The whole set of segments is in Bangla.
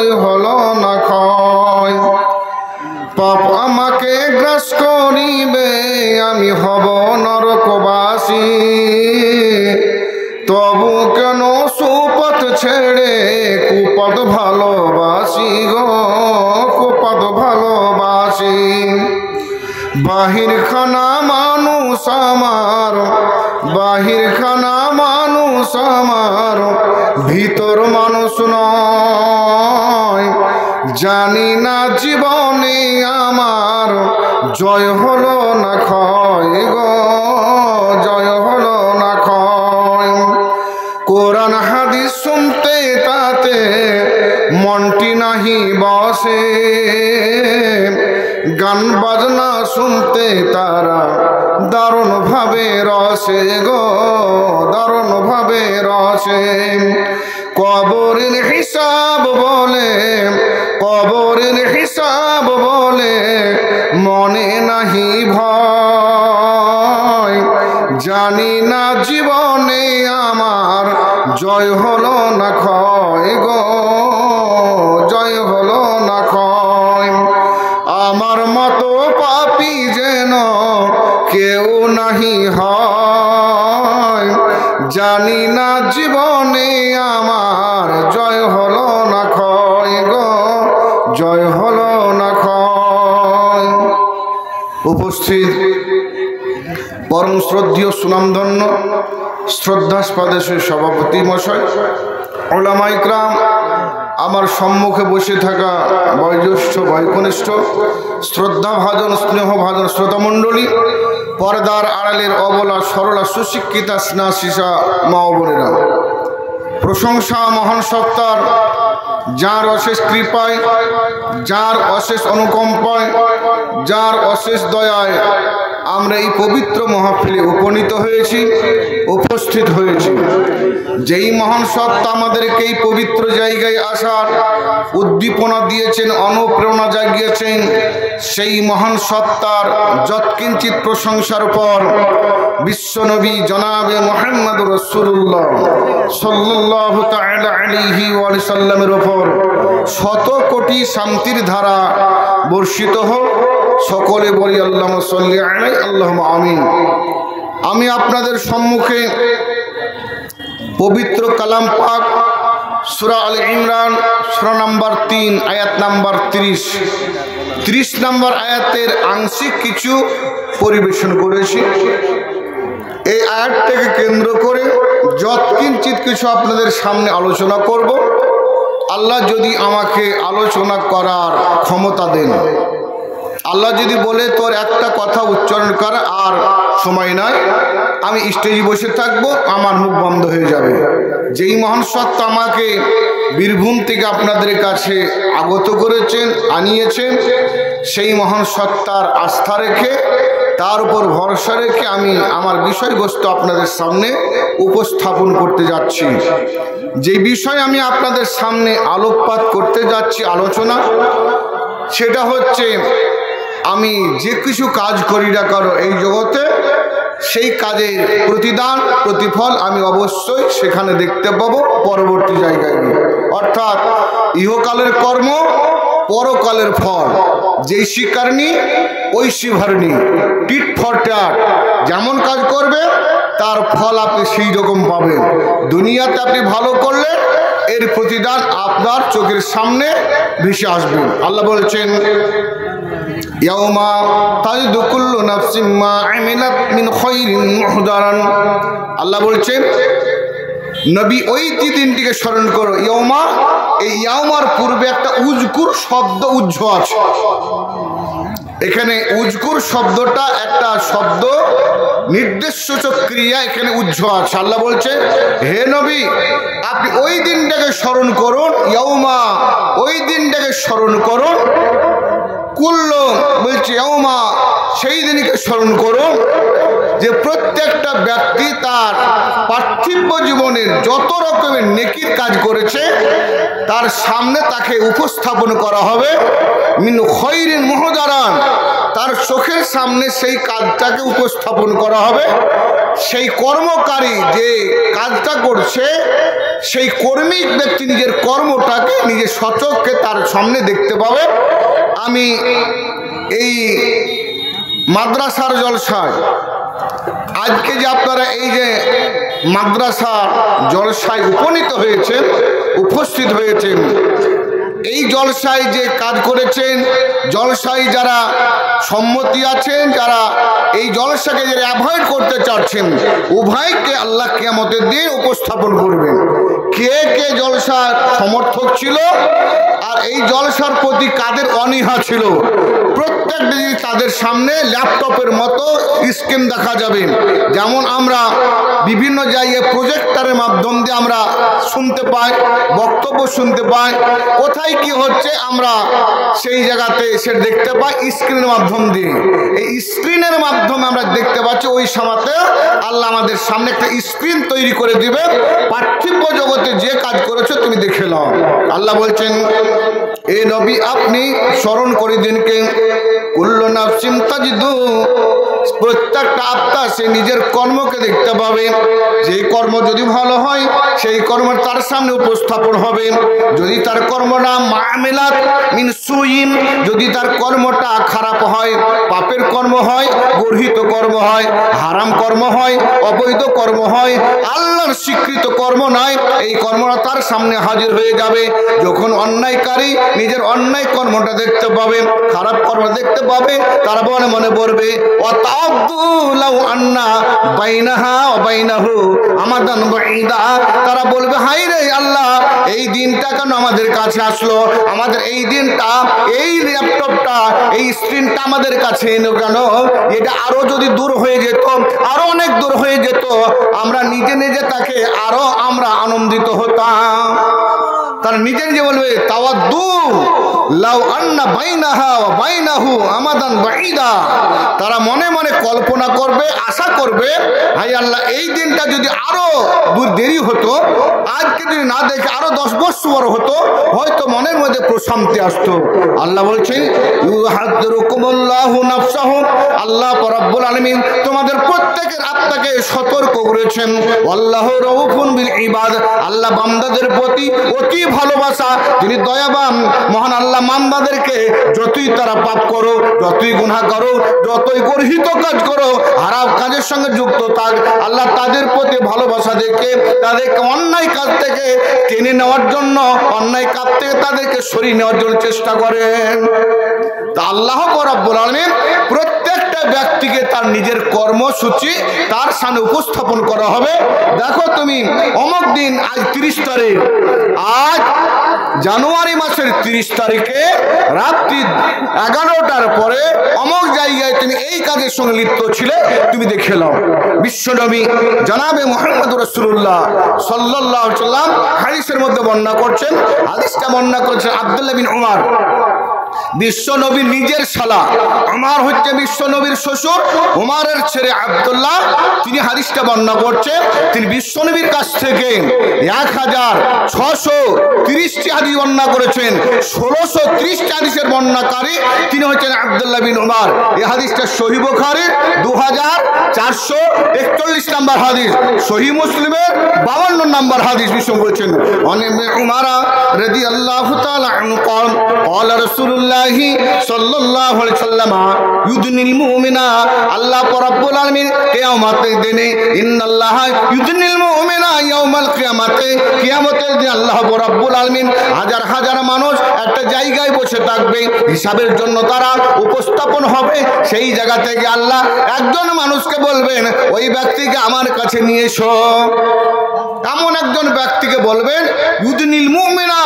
জয় হলো না ক্ষয়। পাপ আমাকে গ্রাস করিবে, আমি হব নরকবাসী। তবু কেন সুপথ ছেড়ে কুপথ ভালোবাসি গো, কুপথ ভালোবাসি। বাহির খানা মানুষ আমার, বাহির খানা মানুষ আমার, ভিতর মানুষ নয়। জানি না জীবনে আমার জয় হলো না ক্ষয় গো, জয় হলো না ক্ষয়। কোরআন হাদিস শুনতে তাতে মনটি নাহি বসে, গান বাজনা শুনতে তারা দারুণ ভাবে রসে গো, দারুণ ভাবে রসে। কবরের হিসাব বলে, কবরের হিসাব বলে মনে নাহি ভয়। জানি না জীবনে আমার জয় হলো না ক্ষয় গো, জয় হলো না ক্ষয়। আমার মতো পাপী যেন কেউ নাহি হয়। জানি না জীবনে আমার জয় হলো না ক্ষয় গো, জয় হলো না ক্ষয়। উপস্থিত পরম শ্রদ্ধেয় সুনামধন্য শ্রদ্ধাস্পদেশের সভাপতি মশাই, ওলামা ইকরাম, আমার সম্মুখে বসে থাকা বয়োজ্যেষ্ঠ বয়কনিষ্ঠ শ্রদ্ধাভাজন স্নেহভাজন শ্রোতামণ্ডলী, পর্দার আড়ালের অবলা সরলা সুশিক্ষিতা স্নাশিসা মা ও বোনেরা, প্রশংসা মহান সত্তার, যার অশেষ কৃপায়, যার অশেষ অনুকম্পায়, যার অশেষ দয়ায় আমরা এই পবিত্র মহফিলে উপনীত হয়েছি, উপস্থিত হয়েছি। যেই মহান সত্তা আমাদেরকে এই পবিত্র জায়গায় আসার উদ্দীপনা দিয়েছেন, অনুপ্রেরণা জাগিয়েছেন, সেই মহান সত্তার যৎকিঞ্চিত প্রশংসার পর বিশ্বনবী জনাবে মুহাম্মদুর রাসূলুল্লাহ সাল্লাল্লাহু তাআলা আলাইহি ওয়া সাল্লামের উপর শত কোটি শান্তির ধারা বর্ষিত হোক। সকলে বলি আল্লাহুম্মা সাল্লি আলাইহি, আল্লাহুম্মা আমিন। আমি আপনাদের সম্মুখে পবিত্র কালাম পাক সূরা আল ইমরান সূরা নাম্বার 3 আয়াত নাম্বার 30 নম্বর আয়াতের আংশিক কিছু পরিবেশন করেছি। এই আয়াতটাকে কেন্দ্র করে যৎকিঞ্চিত কিছু আপনাদের সামনে আলোচনা করব। আল্লাহ যদি আমাকে আলোচনা করার ক্ষমতা দেন, আল্লাহ যদি বলে তোর একটা কথা উচ্চারণ কর আর সময় নাই, আমি স্টেজে বসে থাকবো, আমার মুখ বন্ধ হয়ে যাবে। যেই মহান সত্তা আমাকে বীরভূম থেকে আপনাদের কাছে আগত করেছেন, আনিয়েছেন, সেই মহান সত্তার আস্থা রেখে, তার উপর ভরসা রেখে আমি আমার বিষয়বস্তু আপনাদের সামনে উপস্থাপন করতে যাচ্ছি। যে বিষয় আমি আপনাদের সামনে আলোকপাত করতে যাচ্ছি, আলোচনা, সেটা হচ্ছে আমি যে কিছু কাজ করি না কেন এই জগতে, সেই কাজের প্রতিদান প্রতিফল আমি অবশ্যই সেখানে দেখতে পাবো পরবর্তী জায়গায়। অর্থাৎ ইহকালের কর্ম, পরকালের ফল। যেই শিকারনি ওই শিভারনি, টিট ফর ট্যাট। যেমন কাজ করবে তার ফল আপনি সেই রকম পাবেন। দুনিয়াতে আপনি ভালো করলে এর প্রতিদান আপনার চোখের সামনে ভেসে আসবেন। আল্লাহ বলছেন, ইয়াউমা তাজিদু কুল্লু নাফসিন মা আমিলাত মিন খায়রিন মুহদারান। আল্লাহ বলছেন, নবী ওই দিনটিকে স্মরণ করো। ইয়াউমা, এই ইয়াউমার পূর্বে একটা উজকুর শব্দ উজ্জ আছে। এখানে উজকুর শব্দটা একটা শব্দ নির্দেশসূচক ক্রিয়া, এখানে উজ্জ আছে। আল্লাহ বলছে, হে নবী, আপনি ওই দিনটাকে স্মরণ করুন। ইয়াউমা, ওই দিনটাকে স্মরণ করুন। কুল্লু বলছে ইয়াউমা, সেই দিনকে স্মরণ করুন যে প্রত্যেকটা ব্যক্তি তার পার্থিব জীবনের যত রকমের নেকির কাজ করেছে তার সামনে তাকে উপস্থাপন করা হবে। মিন খায়রিন মুহদারান, তার চোখের সামনে সেই কাজটাকে উপস্থাপন করা হবে। সেই কর্মকারী যে কাজটা করছে সেই কর্মী ব্যক্তি নিজের কর্মটাকে নিজের সচক্ষে তার সামনে দেখতে পাবে। আমি এই মাদ্রাসার জলসায় আজকে যে আপনারা এই যে মাদ্রাসা জলসায় উপস্থিত হয়েছেন, এই জলসায় যে কাজ করেছেন, জলসায় যারা সম্মতি আছেন, যারা এই জলসাকে যারা অ্যাভয়েড করতে চাচ্ছেন, উভয়কে আল্লাহ কিয়ামতের দিন উপস্থাপন করবেন। কে কে জলসার সমর্থক ছিল আর এই জলসার প্রতি কাদের অনীহা ছিল, প্রত্যেকটা জিনিস তাদের সামনে ল্যাপটপের মতো স্ক্রিন দেখা যাবে। যেমন আমরা বিভিন্ন জায়গায় প্রজেক্টরের মাধ্যম দিয়ে আমরা শুনতে পাই, বক্তব্য শুনতে পাই, কোথায় কি হচ্ছে আমরা সেই জায়গাতে এসে দেখতে পাই স্ক্রিনের মাধ্যম দিয়ে। এই স্ক্রিনের মাধ্যমে আমরা দেখতে পাচ্ছি, ওই সময়তে আল্লাহ আমাদের সামনে একটা স্ক্রিন তৈরি করে দিবে। পার্থিব জগতে যে কাজ করেছো তুমি দেখে নাও। আল্লাহ বলছেন, এ নবী আপনি স্মরণ করে দিনকে কুল্লু নাফসিন তাজিদু, প্রত্যেকটা আত্মা সে নিজের কর্মকে দেখতে পাবে। যে কর্ম যদি ভালো হয় সেই কর্ম তার সামনে উপস্থাপন হবে। যদি তার কর্মটা মামিলাত মিন সুইন, যদি তার কর্মটা খারাপ হয়, পাপের কর্ম হয়, গর্হিত কর্ম হয়, হারাম কর্ম হয়, অবৈধ কর্ম হয়, আল্লাহর স্বীকৃত কর্ম নয়, এই কর্মটা তার সামনে হাজির হয়ে যাবে। যখন অন্যায়কারী নিজের অন্যায় কর্মটা দেখতে পাবে, খারাপ কর্ম দেখতে পাবে, তারা মনে পড়বে তারা বলবে, হাই রে আল্লাহ, এই দিনটা কেন আমাদের কাছে আসলো? আমাদের এই দিনটা, এই ল্যাপটপটা, এই স্ক্রিনটা আমাদের কাছে এলো কেন? এটা আরো যদি দূর হয়ে যেত, আরো অনেক দূর হয়ে যেত, আমরা নিজে নিজে তাকে আরো আমরা আনন্দিত হতাম। তারা নিজে নিজে বলবে, তাওয়াদ্দু লাউ আন্না বাইনাহা ওয়া বাইনাহু আমাদান বাঈদা। তারা মনে মনে কল্পনা করবে, আশা করবে, হাই আল্লাহ, এই দিনটা যদি আরো দূর দেরি হতো, আজকে যদি না দেখে আরো 10 বছর হতো, হয়তো মনের মধ্যে প্রশান্তি আসতো। আল্লাহ বলছেন, ইউহাদ্দিরুকুমুল্লাহু নাফসাহু, আল্লাহ রাব্বুল আলামিন তোমাদের প্রত্যেকের আত্মাকে সতর্ক করেছেন। আল্লাহু রাউফুন বিল ইবাদ, আল্লাহ বান্দাদের প্রতি অতি ভালোবাসা, তিনি দয়াবান মহান। আল্লাহ বান্দাদেরকে যতই তারা পাপ করো, যতই গুনাহ করো, যতই গর্হিত কাজ করো, হারাম কাজের সঙ্গে যুক্ত থাক, আল্লাহ তাদের প্রতি ভালোবাসা দেখে তাদেরকে অন্যায় কাজ থেকে টেনে নেওয়ার জন্য, অন্যায় কাজ থেকে তাদেরকে সরিয়ে নেওয়ার জন্য চেষ্টা করেন। তা আল্লাহ রাব্বুল আলামিন প্রত্যেকটা ব্যক্তিকে তার নিজের কর্মসূচি তার সামনে উপস্থাপন করা হবে। দেখো তুমি অমুক দিন, আজ 30 তারিখ, আজ জানুয়ারি মাসের 30 তারিখে রাত্রি 11টার পরে অমুক জায়গায় তুমি এই কাজের সঙ্গে লিপ্ত ছিলে, তুমি দেখে নাও। বিশ্বনবী জনাবে মুহাম্মদ রাসূলুল্লাহ সাল্লাল্লাহু আলাইহি ওয়াসাল্লাম হাদিসের মধ্যে বর্ণনা করছেন, হাদিসটা বর্ণনা করেছেন আব্দুল্লাহ বিন উমর। বিশ্বনবী নিজের শালা, উমর হচ্ছে বিশ্বনবীর শ্বশুর, উমরের ছেলে আব্দুল্লাহ, তিনি হাদিসটা বর্ণনা করছেন। তিনি বিশ্বনবীর কাছ থেকে 1630টি হাদিস বর্ণনা করেছেন। 1630টি হাদিসের বর্ণনাকারী তিনি হচ্ছেন আব্দুল্লাহ বিন উমর। এই হাদিসটা সহিহ বুখারীর 2441 নম্বর হাদিস, সহিহ মুসলিমের 52 নম্বর হাদিস। বিশ্ব বলছেন, অনেক উমর রাদিয়াল্লাহু তাআলা আনহু قال رسول الله صلى الله عليه وسلم يدني المؤمن, আল্লাহ রাব্বুল আলামিন কিয়ামতের দিনে, ইন্নাল্লাহ ইউদনিল মুমিনা ইয়াউমাল কিয়ামাতে, কিয়ামতের দিনে আল্লাহ রাব্বুল আলামিন হাজার হাজার মানুষ একটা জায়গায় বসে থাকবে, হিসাবের জন্য তারা উপস্থাপন হবে। সেই জায়গা থেকে আল্লাহ একজন মানুষকে বলবেন, ওই ব্যক্তিকে আমার কাছে নিয়ে এসো। এমন একজন ব্যক্তিকে বলবেন, ইউদনিল মুমিনা,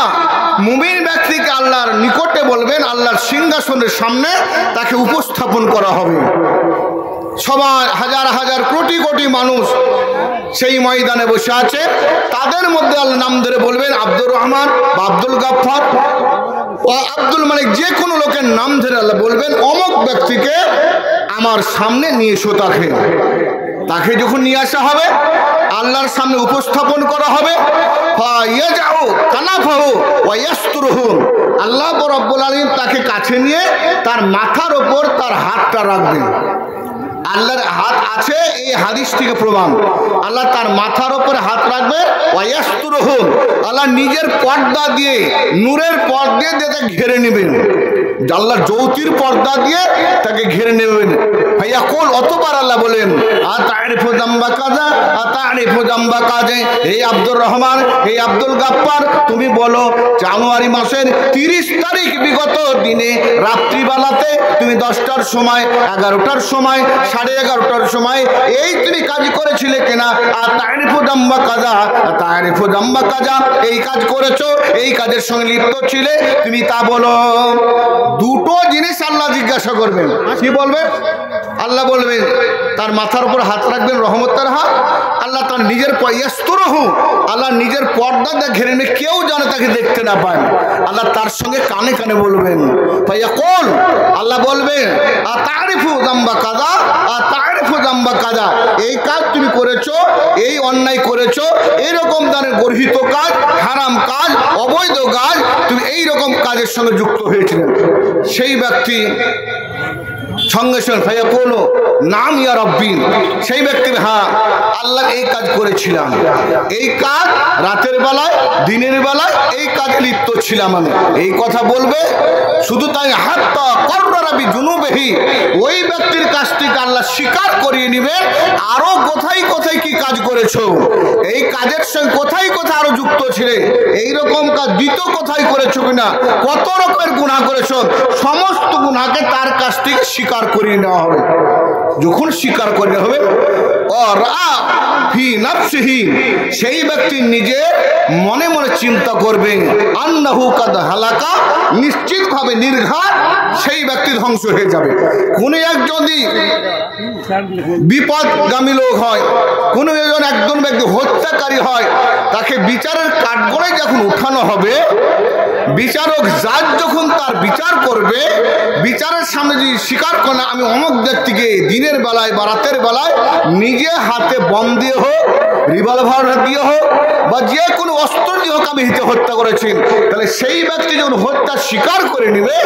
মুমিন ব্যক্তিকে আল্লাহর নিকটে বলবেন, আল্লাহর সিংহাসনের সামনে তাকে উপস্থাপন করা হবে। সবাই হাজার হাজার কোটি কোটি মানুষ সেই ময়দানে বসে আছে, তাদের মধ্যে আল্লাহ নাম ধরে বলবেন, আব্দুর রহমান বা আব্দুল গাফফার ও আব্দুল মালিক, যে কোনো লোকের নাম ধরে আল্লাহ বলবেন, অমুক ব্যক্তিকে আমার সামনে নিয়ে এসো। তাকে যখন নিয়ে আসা হবে, আল্লাহর সামনে উপস্থাপন করা হবে, আল্লাহ রাব্বুল আলামিন তাকে কাছে নিয়ে তার মাথার ওপর তার হাতটা রাখবেন। আল্লাহর হাত আছে এই হাদিস থেকে প্রমাণ। আল্লাহ তার মাথার উপরে হাত রাখবে, ওয়ায়াস্তুরুহু, আল্লাহ নিজের পর্দা দিয়ে, নূরের পর্দা দিয়ে তাকে ঘিরে নেবেন, আল্লাহ জ্যোতির পর্দা দিয়ে তাকে ঘিরে নেবেন। ভাইয়া কোল অতবার আল্লাহ বলেন, আতারিফু জাম্বা কাজা, আতারিফু জাম্বা কাজে, এই আব্দুর রহমান, এই আব্দুল গাফফার, তুমি বলো জানুয়ারি মাসের 30 তারিখ বিগত দিনে রাত্রিবেলাতে তুমি 10টার সময়, 11টার সময়, 11:30টার সময় এই তুমি কাজ করেছিলে কিনা? আতারিফু জাম্বা কাজা, আতারিফু জাম্বা কাজা, এই কাজ করেছো, এই কাজের সঙ্গে লিপ্ত ছিলে তুমি, তা বলো। দুটো জিনিস আল্লাহ জিজ্ঞাসা করবেন। কি বলবেন? আল্লাহ বলবেন, তার মাথার উপর হাত রাখবেন, রহমতের হাত। আল্লাহ তার নিজের ইয়াস্তুরুহু, আল্লাহ নিজের পর্দা দিয়ে ঘিরে নিয়ে কেউ জানে তাকে দেখতে না পায়। আল্লাহ তার সঙ্গে কানে কানে বলবেন, ভাইয়া কোন, আল্লাহ বলবেন আতারিফু জাম্বা কাজা, আতারিফু জাম্বা কাজা, এই কাজ তুমি করেছো, এই অন্যায় করেছো, এইরকম ধরনের গর্হিত কাজ, হারাম কাজ, অবৈধ কাজ, তুমি এইরকম কাজের সঙ্গে যুক্ত হয়েছিলেন। সেই ব্যক্তি সঙ্গে সঙ্গে ভাইয়া বলো নাম ইয়া রব্বি, সেই ব্যক্তি হ্যাঁ আল্লাহ এই কাজ করেছিলাম, এই কাজ রাতের বেলায়, দিনের বেলায় এই কাজে লিপ্ত ছিলাম আমি, এই কথা বলবে। শুধু তাই হাত্তা কররা বিজুনুবিহি, ওই ব্যক্তির কাছ থেকে আল্লাহ স্বীকার করিয়ে নিবে আরো কোথায় কোথায় কি কাজ করেছো, এই কাজের সঙ্গে কোথায় কোথায় আরো যুক্ত ছিলে, এইরকম কাজ দ্বিতীয় কোথায় করেছো কিনা, কত রকমের গুনাহ করেছো, সমস্ত গুনাহকে তার কাছ থেকে স্বীকার করিয়ে নেওয়া হবে। যখন স্বীকার করতে হবে, সেই ব্যক্তি নিজে মনে মনে চিন্তা করবে, আন্নাহু কাদ হালাকা, নিশ্চিতভাবে নির্ঘাত সেই ব্যক্তি ধ্বংস হয়ে যাবে। কোন এক যদি বিপদগামী লোক হয়, কোন একজন ব্যক্তি হত্যাকারী হয়, তাকে বিচারের কাঠগড়ায় যখন উঠানো হবে, বিচারক জাজ যখন তার বিচার করবে, বিচারের সামনে যদি স্বীকার করে আমি অমুক ব্যক্তিকে দিনের বেলায় বা রাতের বেলায় নিজে হাতে বম দিয়ে হোক, রিভলভার দিয়ে হোক, বা যে কোনো অস্ত্র দিয়ে হোক আমি হত্যা করেছি, তাহলে সেই ব্যক্তি যখন হত্যা স্বীকার করে নেবে,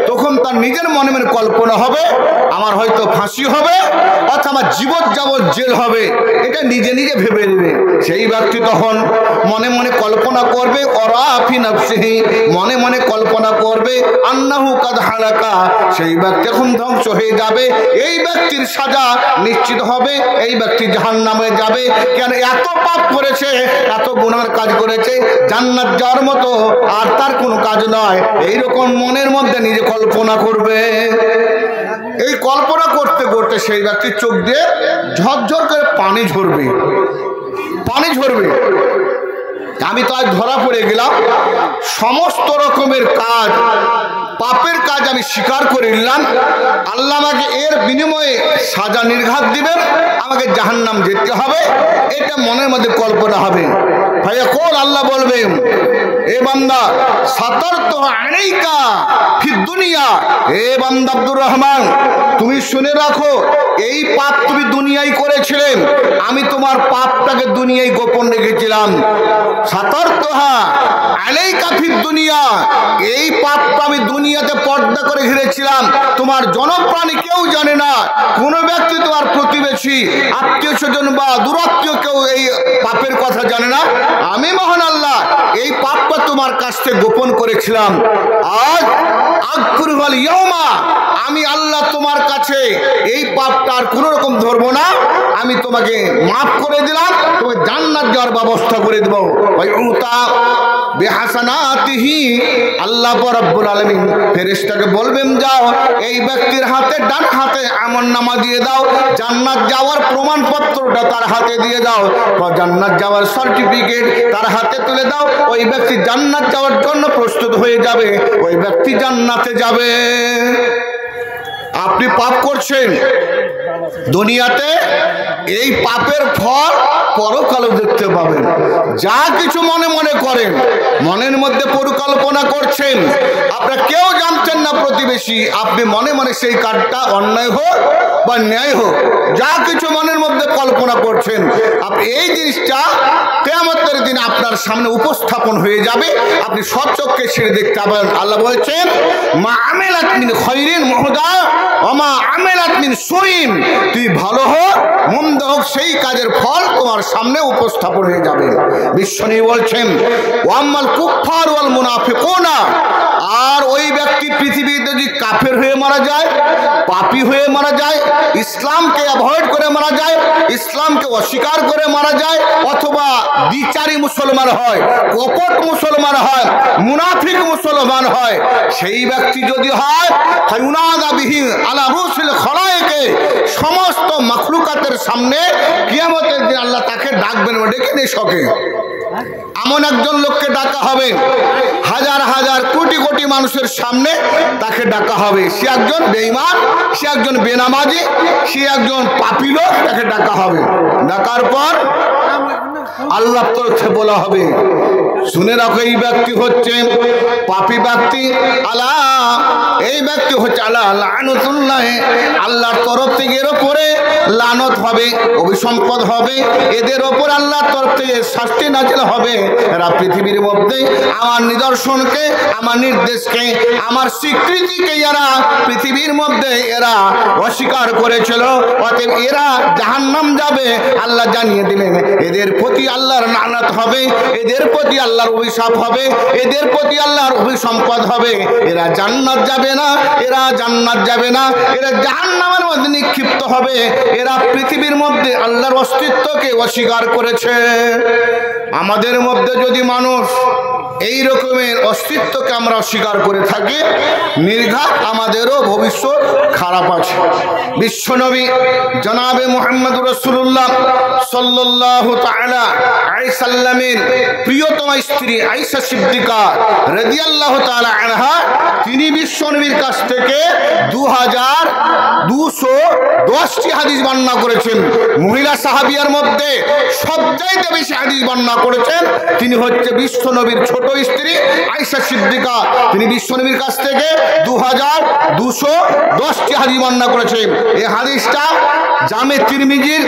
তখন তার নিজের মনে মনে কল্পনা হবে আমার হয়তো ফাঁসি হবে অথবা আমার জীবজ্যাবত জেল হবে, এটা নিজে নিজে ভেবে নেবে। সেই ব্যক্তি তখন মনে মনে কল্পনা করবে, ওরাফি নাফসিহি, মনে মনে কল্পনা করবে আন্নাহু কাদ হালাকা, সেই ব্যক্তি এখন ধ্বংস হয়ে যাবে, এই ব্যক্তির সাজা নিশ্চিত হবে, এই ব্যক্তি জাহান্নামে যাবে। কেন? এত পাপ করেছে, এত গুনার কাজ করেছে, জান্নাত যাওয়ার মতো আর তার কোনো কাজ নয়, এইরকম মনের মধ্যে নিজে কল্পনা করবে। এই কল্পনা করতে করতে সেই ব্যক্তির চোখ দিয়ে ঝরঝর করে পানি ঝরবে, পানি ঝরবে। আমি তো আজ ধরা পড়ে গেলাম, সমস্ত রকমের কাজ, পাপের কাজ আমি স্বীকার করে নিলাম, আল্লাহ আমাকে এর বিনিময়ে সাজা নির্ঘাত দিবেন, আমাকে জাহান্নাম যেতে হবে, এটা মনের মধ্যে কল্পনা হবে। ভাইয়া কোন আল্লাহ বলবেন, এ বান্দা সতর্ক আলাইকা ফিদ দুনিয়া, এ বান্দা আব্দুর রহমান তুমি শুনে রাখো, এই পাপ তুমি দুনিয়ায় করেছিলেন, আমি তোমার পাপটাকে দুনিয়ায় গোপন রেখেছিলাম। সতর্কহা আলাইকা ফিদ দুনিয়া, এই পাপটা আমি দুনিয়াতে পর্দা করে ঘিরেছিলাম, তোমার জনপ্রাণী কেউ জানে না, কোনো ব্যক্তি তোমার প্রতিবেশী, আত্মীয় স্বজন বা দূরাত্মীয় কেউ এই পাপের কথা জানে না, আমি মহান আল্লাহ এই পাপটা তোমার কাছ থেকে গোপন করেছিলাম। আজ আকফুরুল ইয়াউমা, আমি আল্লাহ তোমার কাছে এই পাপটা আর কোনো রকম ধরবো না, আমি তোমাকে মাফ করে দিলাম, তোমাকে জান্নাত যাওয়ার ব্যবস্থা করে দেবো। ভাই উতা বেহাসানাতিহি, আল্লাহ রাব্বুল আলামিন ফেরেশতাকে বলবেন যাও এই ব্যক্তির হাতে, ডান হাতে আমলনামা দিয়ে দাও, জান্নাত যাওয়ার প্রমাণপত্রটা তার হাতে দিয়ে দাও, জান্নাত যাওয়ার সার্টিফিকেট তার হাতে তুলে দাও, ওই ব্যক্তি জান্নাত যাওয়ার জন্য প্রস্তুত হয়ে যাবে, ওই ব্যক্তি জান্নাতে যাবে। আপনি পাপ করছেন দুনিয়াতে, এই পাপের ফল পরকালে দেখতে পাবেন। যা কিছু মনে মনে করেন, মনের মধ্যে পরিকল্পনা করছেন, আপনারা কেউ জানতেন না প্রতিবেশী, আপনি মনে মনে সেই কাজটা অন্যায় হোক বা ন্যায় হোক, যা কিছু মনের মধ্যে কল্পনা করছেন, আপনি এই জিনিসটা কিয়ামতের দিন আপনার সামনে উপস্থাপন হয়ে যাবে, আপনি সচক্ষে ছেড়ে দেখতে পাবেন। আল্লাহ বলেছেন মা আমিলাত মিন খায়রিন মুহদা ওয়া মা আমিলাত মিন সুইন, তুই ভালো হোক মন্দ হোক সেই কাজের ফল তোমার সামনে উপস্থাপন হয়ে যাবে। বিশ্বনবী বলছেন ওয়াম্মাল কুফফার ওয়াল মুনাফিকুনা, আর ওই ব্যক্তি পৃথিবীতে যদি কাফের হয়ে মারা যায়, পাপী হয়ে মারা যায়, ইসলামকে অ্যাভয়েড করে মারা যায়, ইসলামকে অস্বীকার করে মারা যায়, অথবা দ্বিচারী মুসলমান হয়, কপট মুসলমান হয়, মুনাফিক মুসলমান হয়, সেই ব্যক্তি যদি হয় ফায়ুনাদা বিহি আলা রুসিল খলায়েকে, সমস্ত মাখলুকাতের সামনে কিয়ামতের দিন আল্লাহ তাকে ডাকবেন, ডেকে নিয়ে শোকে। এমন একজন লোককে ডাকা হবে, হাজার হাজার কোটি কোটি মানুষের সামনে তাকে ডাকা হবে। সে একজন বেঈমান, সে একজন বেনামাজি, সে একজন পাপী লোক, তাকে ডাকা হবে। ডাকার পর আল্লাহর তরফে বলা হবে, শুনে রাখো এই ব্যক্তি হচ্ছে পাপী ব্যক্তি, আলা এই ব্যক্তি হচ্ছে আল্লাহ লানতুল্লাহ, আল্লাহর তরফ থেকে এর উপরে লানত হবে, অভিসম্পদ হবে, এদের ওপর আল্লাহর তরফ থেকে শাস্তি নাজিল হবে। এরা পৃথিবীর মধ্যে আমার নিদর্শনকে, আমার নির্দেশকে, আমার স্বীকৃতিকে এরা পৃথিবীর মধ্যে এরা অস্বীকার করেছিল, অতএব এরা জাহান্নাম যাবে। আল্লাহ জানিয়ে দিলেন এদের প্রতি আল্লাহর লানত হবে, এদের প্রতি আল্লাহর অভিশাপ হবে, এদের প্রতি আল্লাহর অভিসম্পদ হবে। এরা জান্নাত যাবে না, এরা জান্নাত যাবে না, এরা জাহান্নামের মধ্যে নিক্ষিপ্ত হবে। এরা পৃথিবীর মধ্যে আল্লাহর অস্তিত্বকে অস্বীকার করেছে। আমাদের মধ্যে যদি মানুষ এই রকমের অস্তিত্বকে আমরা অস্বীকার করে থাকি, নির্ঘাত আমাদেরও ভবিষ্যৎ খারাপ আছে। বিশ্বনবী জনাবে মুহাম্মদুর রাসূলুল্লাহ সাল্লাল্লাহু তাআলা আলাইহি সাল্লামের প্রিয়তমা স্ত্রী আয়েশা সিদ্দিকা রাদিয়াল্লাহু তাআলা আনহা, তিনি বিশ্বনবীর কাছ থেকে 2210টি হাদিস বর্ণনা করেছেন। মহিলা সাহাবিয়ার মধ্যে সবচাইতে বেশি হাদিস বর্ণনা করেছেন তিনি হচ্ছে বিশ্বনবীর ছোট স্ত্রী আয়েশা সিদ্দিকা। তিনি বিশ্বনবীর কাছ থেকে 2210টি হাদিস বর্ণনা করেছেন। এই হাদিসটা জামে তিরমিজির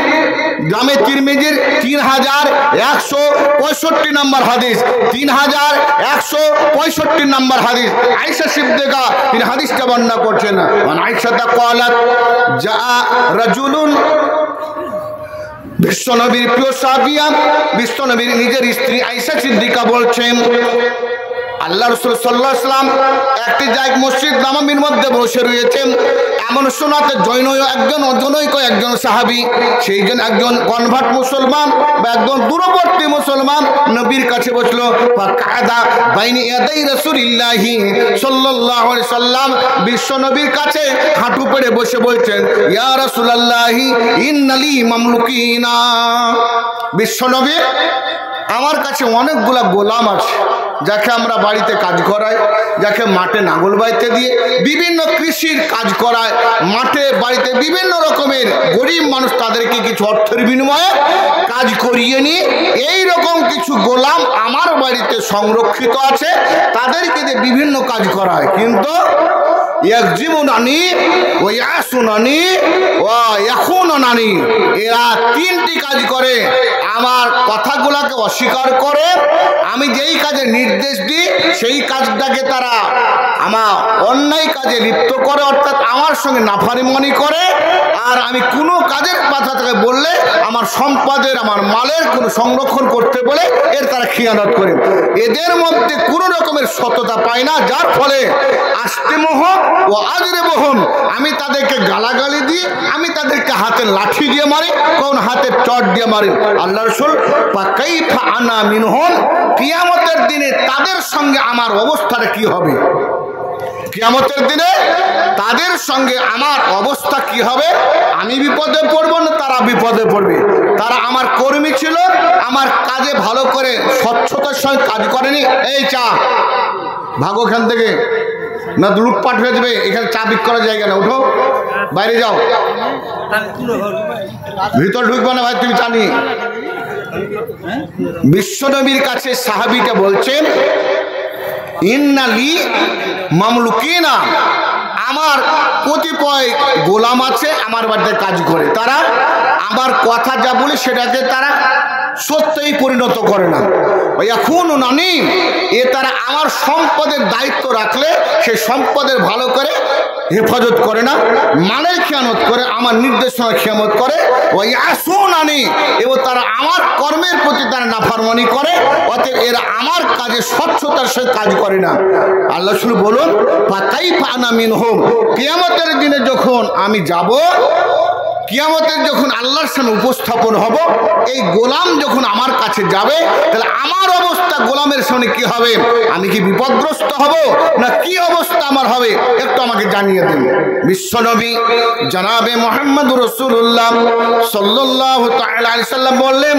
3165 নম্বর হাদিস, 3165 নম্বর হাদিস। আয়েশা সিদ্দিকা তিনি হাদিসটা বর্ণনা করছেন। আয়েশা ক্বালাত জা রাজুলুন, বিশ্বনবীর প্রিয় সাহাবিয়া, বিশ্বনবীর নিজের স্ত্রী আয়েশা সিদ্দিকা বলছেন, আল্লাহ রাসূল সাল্লাল্লাহু আলাইহি ওয়াসাল্লাম একটি জায়গায় মসজিদ নববীর মধ্যে বসে রয়েছেন। এমন শোনাতে জনৈক একজন সাহাবী, সেই জন একজন কনভার্ট মুসলমান বা একজন দূরবর্তী মুসলমান নবীর কাছে বসলো। ফাকাদা বাইনি ইয়াদাই রাসূলিল্লাহি সাল্লাল্লাহু আলাইহি সাল্লাম, বিশ্ব নবীর কাছে হাঁটু পেড়ে বসে বলছেন, ইয়া রাসূলুল্লাহি ইন্নালি মামলুকিনা, বিশ্ব নবী আমার কাছে অনেকগুলা গোলাম আছে, যাকে আমরা বাড়িতে কাজ করাই, যাকে মাঠে নাঙ্গল বাইতে দিয়ে বিভিন্ন কৃষির কাজ করায়, মাঠে বাড়িতে বিভিন্ন রকমের গরিব মানুষ তাদেরকে কিছু অর্থের বিনিময়ে কাজ করিয়ে নিয়ে এই রকম কিছু গোলাম আমার বাড়িতে সংরক্ষিত আছে, তাদেরকে দিয়ে বিভিন্ন কাজ করায়। কিন্তু ইয়াকজিমুনানি ওয়া ইয়াসুনানি ওয়া ইয়াখুনুনানি, এরা তিনটি কাজ করে। আমার কথাগুলোকে অস্বীকার করে, আমি যেই কাজে নির্দেশ দিই সেই কাজটাকে তারা আমার অন্যায় কাজে লিপ্ত করে, অর্থাৎ আমার সঙ্গে নাফরমানি করে। আর আমি কোনো কাজের কথা থেকে বললে আমার সম্পদের, আমার মালের কোনো সংরক্ষণ করতে বলে এর তারা খিয়ানত করে। এদের মধ্যে কোনো রকমের সততা পায় না, যার ফলে আস্তেমোহ ও আজরে বহন, আমি তাদেরকে গালাগালি দিই, আমি তাদেরকে হাতে লাঠি দিয়ে মারি, কোন হাতে চট দিয়ে মারি। আল্লাহ রাসূল কাইফা আনা মিনহুম, কিয়ামতের দিনে তাদের সঙ্গে আমার অবস্থাটা কি হবে? কিয়ামতের দিনে তাদের সঙ্গে আমার অবস্থা কি হবে? আমি বিপদে পড়ব না তারা বিপদে পড়বে। তারা আমার কর্মী ছিল, আমার কাজে ভালো করে স্বচ্ছতার সঙ্গে কাজ করেনি। এই চা ভাগো এখান থেকে, না লুটপাট হয়ে যাবে, এখানে চা বিক্রি করার জায়গা না, উঠো বাইরে যাও, ভিতর ঢুকবে না ভাই, তুমি চা নিয়ে। বিশ্বনবীর কাছে সাহাবীটা বলছেন, ইন্নালি মামলুকিনা, আমার কতিপয় গোলাম আছে আমার বাড়িতে কাজ করে, তারা আমার কথা যা বলি সেটাকে তারা সত্যই পরিণত করে না। তারা আমার সম্পদের দায়িত্ব রাখলে সেই সম্পদের ভালো করে হেফাজত করে না, মানের খেয়ানত করে, আমার নির্দেশনা খেয়ানত করে, ওই আসুন আনি এবং তারা আমার কর্মের প্রতি তারা নাফরমানি করে, অতএব এরা আমার কাজে স্বচ্ছতার সাথে কাজ করে না। আল্লাহ শুধু বলুন ফাকাইফা আনা মিনহুম, কিয়ামতের দিনে যখন আমি যাব, কিয়ামতের যখন আল্লাহর সামনে উপস্থাপন হব, এই গোলাম যখন আমার কাছে যাবে, তাহলে আমার অবস্থা গোলামের সামনে কি হবে? আমি কি বিপদগ্রস্ত হব না কি অবস্থা আমার হবে? একটু আমাকে জানিয়ে দিন। বিশ্বনবী জনাবে মুহাম্মদুর রাসূলুল্লাহ সাল্লাল্লাহু তাআলা আলাইহি সাল্লাম বললেন,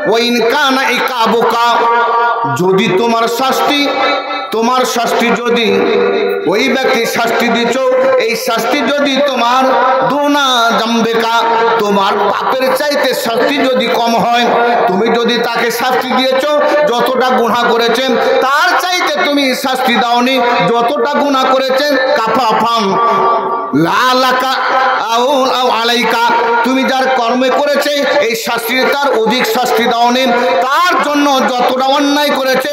ওয়া ইন কানা ইকাবুকা, যদি তোমার শাস্তি যদি ওই ব্যক্তি শাস্তি দিচ্ছ, এই শাস্তি যদি তোমার দুনা জামবেকা, তোমার পাপের চাইতে শাস্তি যদি কম হয়, তুমি যদি তাকে শাস্তি দিয়েছ যতটা গুনাহ করেছেন তার চাইতে তুমি শাস্তি দাওনি যতটা গুনাহ করেছেন, কাফাফাম লালাকা আও আলাইকা, তুমি যার কর্মে করেছে এই শাস্তি তার অধিক শাস্তি দাওনি, তার জন্য যতটা অন্যায় করেছে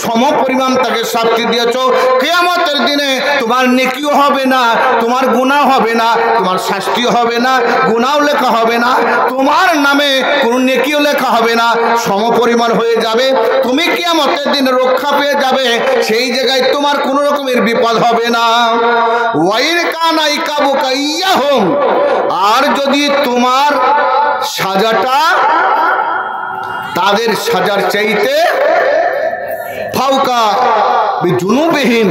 সম পরিমাণ তাকে শাস্তি দিয়েছ। কিয়ামতের দিনে তোমার নেকিও হবে না, তোমার গুনাহ হবে না, তোমার শাস্তিও হবে না, গুনাহও লেখা হবে না, তোমার নামে কোনো নেকিও লেখা হবে না, সম পরিমাণ হয়ে যাবে। তুমি কিয়ামতের দিনে রক্ষা পেয়ে যাবে, সেই জায়গায় তোমার কোনো রকমের বিপদ হবে না। ওয়াইর কানা ইকাবুকা ইয়াহুম, আর যদি তোমার সাজাটা তাদের সাজার চাইতে ফাউকা বিজুনুবিহিম,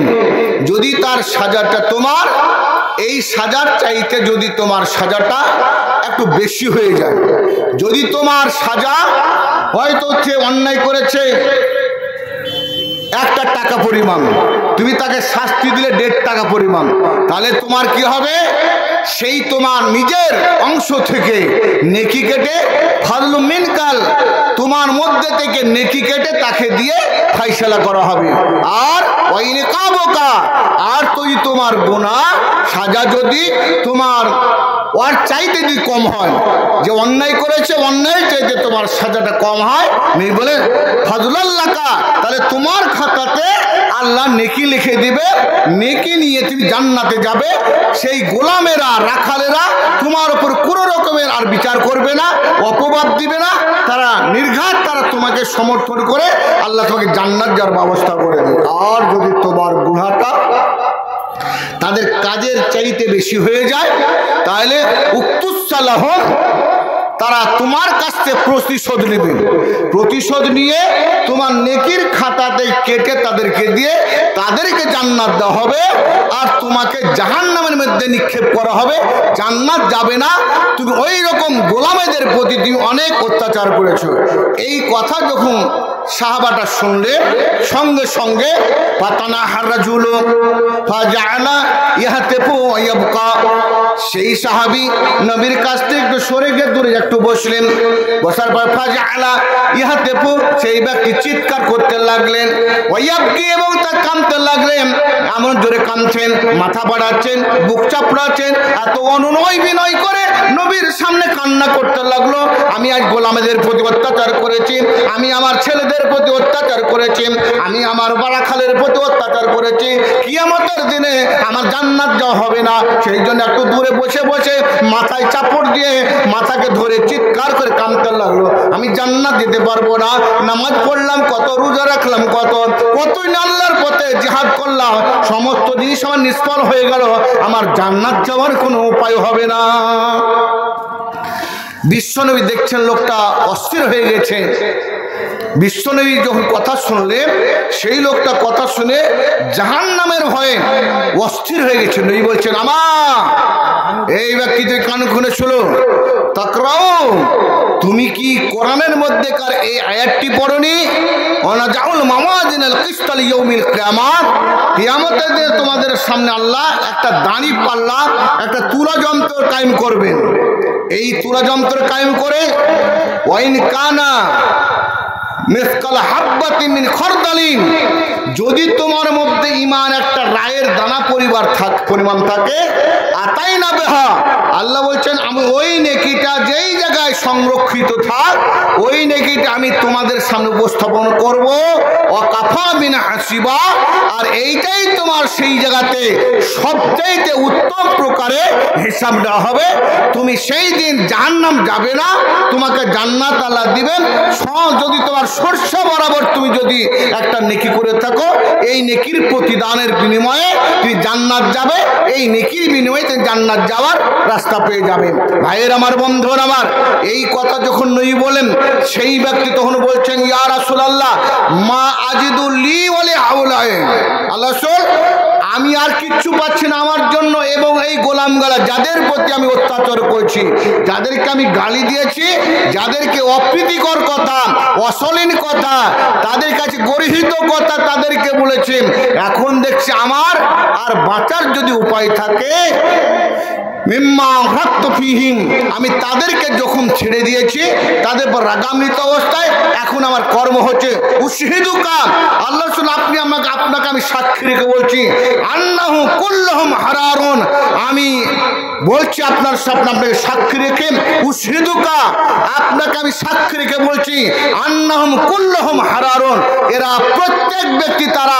যদি তার সাজাটা তোমার এই সাজার চাইতে যদি তোমার সাজাটা একটু বেশি হয়ে যায়, যদি তোমার সাজা হয়তো হচ্ছে অন্যায় করেছে 1 টাকা পরিমাণ, তুমি তাকে শাস্তি দিলে 1.5 টাকা পরিমাণ, তাহলে তোমার কি হবে? সেই তোমার নিজের অংশ থেকে নেকি কেটে ফাজলু মিনকাল, তোমার মধ্যে থেকে নেকি কেটে তাকে দিয়ে ফাইসালা করা হবে। আর ওয়াইনে কাবকা, আর তুই তোমার গুনাহ সাজা যদি তোমার ওর চাইতে যদি কম হয়, যে অন্যায় করেছে অন্যায় চাইতে তোমার সাজাটা কম হয় নেই বলে ফাজলাল্লাকা, তাহলে তোমার খাতাতে আল্লাহ নেকি লিখে দিবে, নেকি নিয়ে তুমি জান্নাতে যাবে। সেই গোলামেরা রাখালেরা তোমার উপর কোনো রকমের আর বিচার করবে না, অপবাদ দিবে না, তারা নির্ঘাত তারা তোমাকে সমর্থন করে আল্লাহ তোমাকে জান্নাত যাওয়ার ব্যবস্থা করে দেবে। আর যদি তোমার গুনাহটা তাদের কাজের চাইতে বেশি হয়ে যায়, তাহলে উক্তুসালাহ, তারা তোমার কাছ থেকে প্রতিশোধ নেবে, প্রতিশোধ নিয়ে তোমার নেকির খাতাতে কেটে তাদেরকে দিয়ে তাদেরকে জান্নাত দেওয়া হবে, আর তোমাকে জাহান্নামের মধ্যে নিক্ষেপ করা হবে, জান্নাত যাবে না। তুমি ওই রকম গোলামেদের প্রতি তুমি অনেক অত্যাচার করেছো। এই কথা যখন সাহাবাটা শুনলে সঙ্গে সঙ্গে পাতানা হারাজুল ফাজাআলা ইয়াহতিফু ইয়াবকা, সেই সাহাবী নবীর কাছ থেকে একটু সরে গিয়ে দূরে একটু বসলেন, বসার পর ফাজাআলা ইয়াহতিফু, সেই ব্যক্তি চিৎকার করতে লাগলেন, ওয়ায়াবকি, এবং তা কাঁদতে লাগলেন, এমন জোরে কাঁদছেন, মাথা বাড়াচ্ছেন, বুক চাপড়াচ্ছেন, এত অনুনয় বিনয় করে নবীর সামনে কান্না করতে লাগলো। আমি আজ গোলামেদের প্রতি অত্যাচার করেছি, আমি আমার ছেলেদের প্রতি অত্যাচার করেছি, আমি আমার বারাখালের প্রতি অত্যাচার করেছি, কিয়ামতের দিনে আমার জান্নাত যাওয়া হবে না। সেই জন্য একটু দূরে বসে বসে মাথায় চাপড় দিয়ে মাথাকে ধরে চিৎকার করে কাঁদতে লাগলো, আমি জান্নাত দিতে পারবো না, নামাজ পড়লাম কত, রোজা রাখলাম কত, কতই না আল্লাহর পথে জিহাদ করলাম, সমস্ত জিনিস আমার নিষ্ফল হয়ে গেল, আমার জান্নাত যাওয়ার কোনো উপায় হবে না। বিশ্বনবী দেখছেন লোকটা অস্থির হয়ে গেছে। বিশ্বনবী যখন কথা শুনলে, সেই লোকটা কথা শুনে জাহান্নামের ভয়ে অস্থির হয়ে গেছে। নবী বলছেন, আমা এই ব্যক্তি যে কান খুলে শুনো, তাকরাও, তুমি কি কোরআনের মধ্যেকার এই আয়াতটি পড়নি? ওয়ানাজাউল মাওয়াজিনাল কিসত লিয়াউমিল কিয়ামাত, কিয়ামতের দিনে তোমাদের সামনে আল্লাহ একটা দাঁড়ি পাল্লা, একটা তুলা যন্ত্র কায়েম করবেন। এই তুলা যন্ত্র কায়েম করে ওয়াইন কানা মিসকাল হাব্বাতিন মিন খরদালিন, যদি তোমার মধ্যে ঈমান একটা রায়ের দানা পরিমাণ থাকে, আতাইনা বিহা, আল্লাহ বলছেন আমি ওই নেকিটা যেই জায়গায় সংরক্ষিত থাক ওই নেকিটা আমি তোমাদের সামনে উপস্থাপন করব। ওয়াকাফা বিনা হাসিবা, আর এইটাই তোমার সেই জায়গাতে সবচাইতে উত্তম প্রকারে হিসাব দেওয়া হবে। তুমি সেই দিন জাহান্নাম যাবে না, তোমাকে জান্নাত আল্লাহ দিবেন। যদি তোমার সরষা বরাবর তুমি যদি একটা নেকি করে থাকো, এই নেকির প্রতিদানের বিনিময়ে তুমি জান্নাত যাবে, এই নেকির বিনিময়ে তুমি জান্নাত যাওয়ার রাস্তা পেয়ে যাবে। ভাইয়ের আমার, বন্ধুর আমার, এই কথা যখন নবী বলেন, সেই ব্যক্তি তখন বলছেন ইয়া রাসূলুল্লাহ মা আজিদুল লি ওয়া লি হাওলাই, আল্লাহ রাসূল আমি আর কিচ্ছু পাচ্ছি না আমার জন্য এবং এই গোলামগালা যাদের প্রতি আমি অত্যাচার করেছি, যাদেরকে আমি গালি দিয়েছি, যাদেরকে অপ্রীতিকর কথা, অশলীল কথা, তাদের কাছে গর্হিত কথা তাদেরকে বলেছি, এখন দেখছি আমার আর বাঁচার যদি উপায় থাকে মিম্মা রাক্ত ফিহিম, আমি তাদেরকে যখন ছেড়ে দিয়েছি তাদের পর রাগান্বিত অবস্থায় এখন আমার কর্ম হচ্ছে উশহিদুকা, আল্লাহ রাসূল আপনাকে আমি সাক্ষী রেখে বলছি আন্নাহু কুল্লুহুম হারারুন, আমি বলছি আপনার সামনে আপনাকে সাক্ষী রেখে উশহিদুকা, আপনাকে আমি সাক্ষী রেখে বলছি আন্নাহুম কুল্লুহুম হারারুন, এরা প্রত্যেক ব্যক্তি তারা